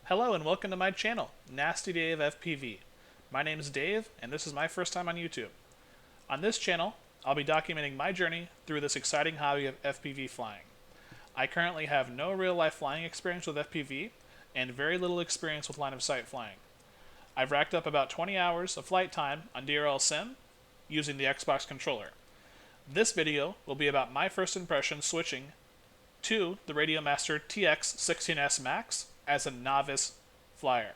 Hello and welcome to my channel, Nasty Dave FPV. My name is Dave and this is my first time on YouTube. On this channel, I'll be documenting my journey through this exciting hobby of FPV flying. I currently have no real life flying experience with FPV and very little experience with line of sight flying. I've racked up about 20 hours of flight time on DRL Sim using the Xbox controller. This video will be about my first impression switching to the Radiomaster TX16S Max as a novice flyer.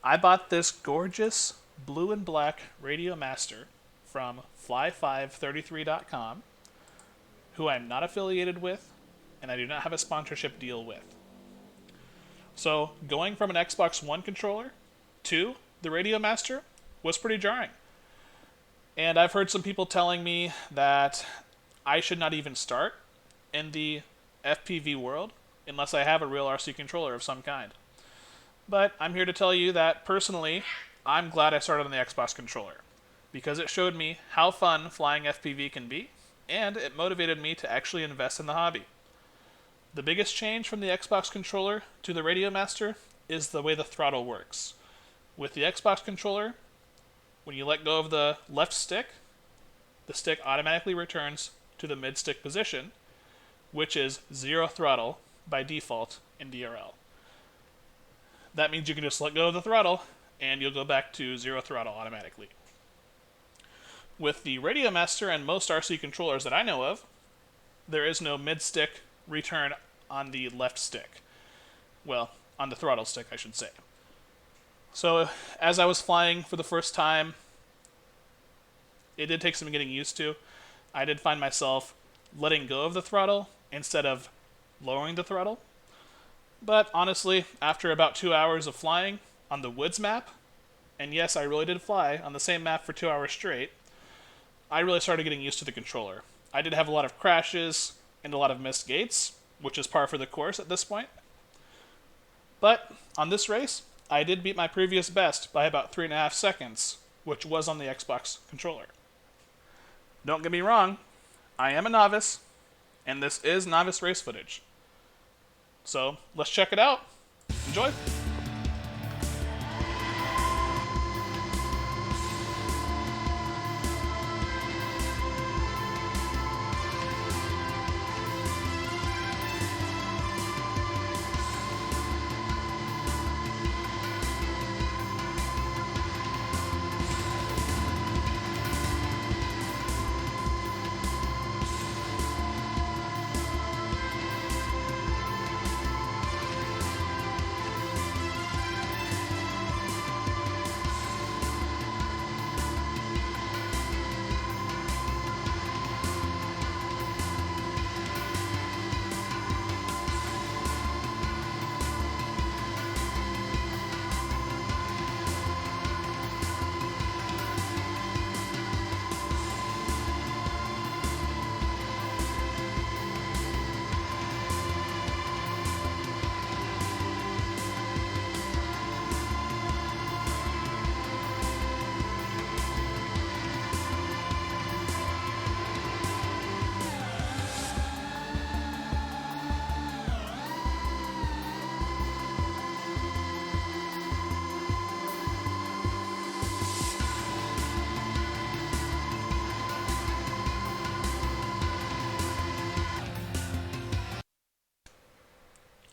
I bought this gorgeous blue and black Radiomaster from fly533.com, who I'm not affiliated with and I do not have a sponsorship deal with. So going from an Xbox One controller to the Radiomaster was pretty jarring. And I've heard some people telling me that I should not even start in the FPV world unless I have a real RC controller of some kind. But I'm here to tell you that personally, I'm glad I started on the Xbox controller because it showed me how fun flying FPV can be, and it motivated me to actually invest in the hobby. The biggest change from the Xbox controller to the Radiomaster is the way the throttle works. With the Xbox controller, when you let go of the left stick, the stick automatically returns to the mid-stick position, which is zero throttle by default in DRL. That means you can just let go of the throttle and you'll go back to zero throttle automatically. With the Radiomaster and most RC controllers that I know of, there is no mid-stick return on the left stick. Well, on the throttle stick, I should say. So, as I was flying for the first time, it did take some getting used to. I did find myself letting go of the throttle instead of lowering the throttle. But honestly, after about 2 hours of flying on the woods map, and yes, I really did fly on the same map for 2 hours straight, I really started getting used to the controller. I did have a lot of crashes and a lot of missed gates, which is par for the course at this point. But on this race, I did beat my previous best by about 3.5 seconds, which was on the Xbox controller. Don't get me wrong, I am a novice, and this is novice race footage. So let's check it out. Enjoy!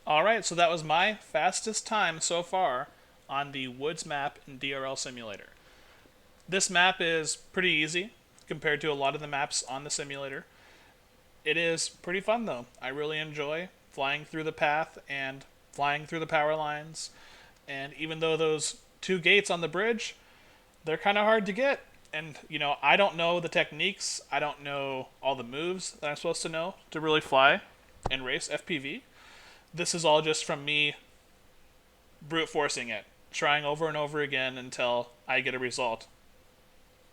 Alright, so that was my fastest time so far on the Woods map in DRL Simulator. This map is pretty easy compared to a lot of the maps on the simulator. It is pretty fun though. I really enjoy flying through the path and flying through the power lines. And even though those two gates on the bridge, they're kind of hard to get. And, I don't know the techniques. I don't know all the moves that I'm supposed to know to really fly and race FPV. This is all just from me brute forcing it, trying over and over again until I get a result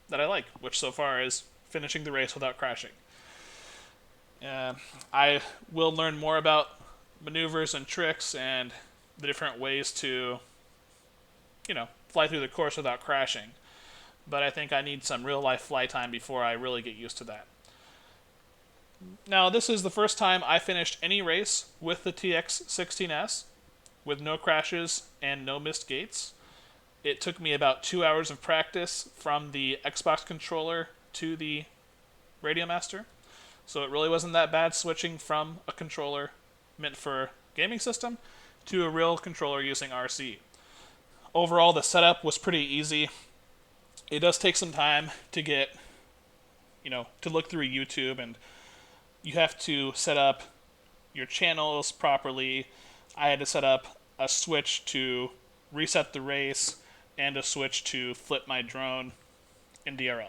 that I like, which so far is finishing the race without crashing. I will learn more about maneuvers and tricks and the different ways to, fly through the course without crashing. But I think I need some real life fly time before I really get used to that. Now, this is the first time I finished any race with the TX16S. with no crashes and no missed gates. It took me about 2 hours of practice from the Xbox controller to the Radiomaster. So it really wasn't that bad switching from a controller meant for gaming system to a real controller using RC. Overall, the setup was pretty easy. It does take some time to get, to look through YouTube, and you have to set up your channels properly. I had to set up a switch to reset the race and a switch to flip my drone in DRL.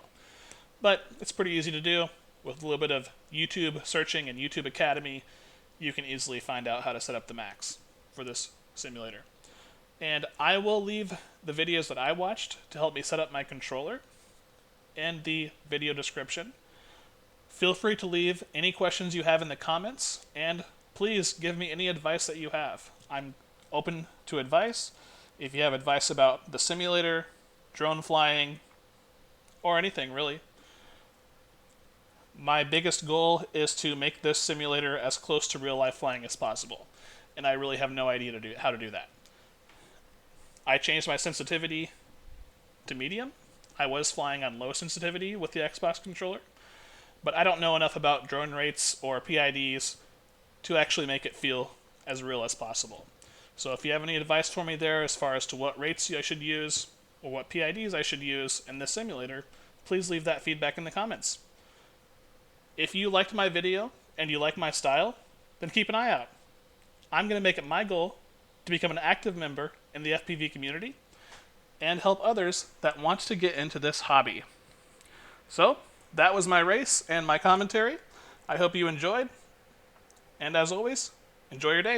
But it's pretty easy to do. With a little bit of YouTube searching and YouTube Academy, you can easily find out how to set up the Max for this simulator. And I will leave the videos that I watched to help me set up my controller in the video description. Feel free to leave any questions you have in the comments, and please give me any advice that you have. I'm open to advice. If you have advice about the simulator, drone flying, or anything really. My biggest goal is to make this simulator as close to real life flying as possible, and I really have no idea how to do that. I changed my sensitivity to medium. I was flying on low sensitivity with the Xbox controller, but I don't know enough about drone rates or PIDs to actually make it feel as real as possible. So if you have any advice for me there as far as to what rates I should use or what PIDs I should use in this simulator, please leave that feedback in the comments. If you liked my video and you like my style, then keep an eye out. I'm going to make it my goal to become an active member in the FPV community and help others that want to get into this hobby. So, that was my race and my commentary. I hope you enjoyed, and as always, enjoy your day.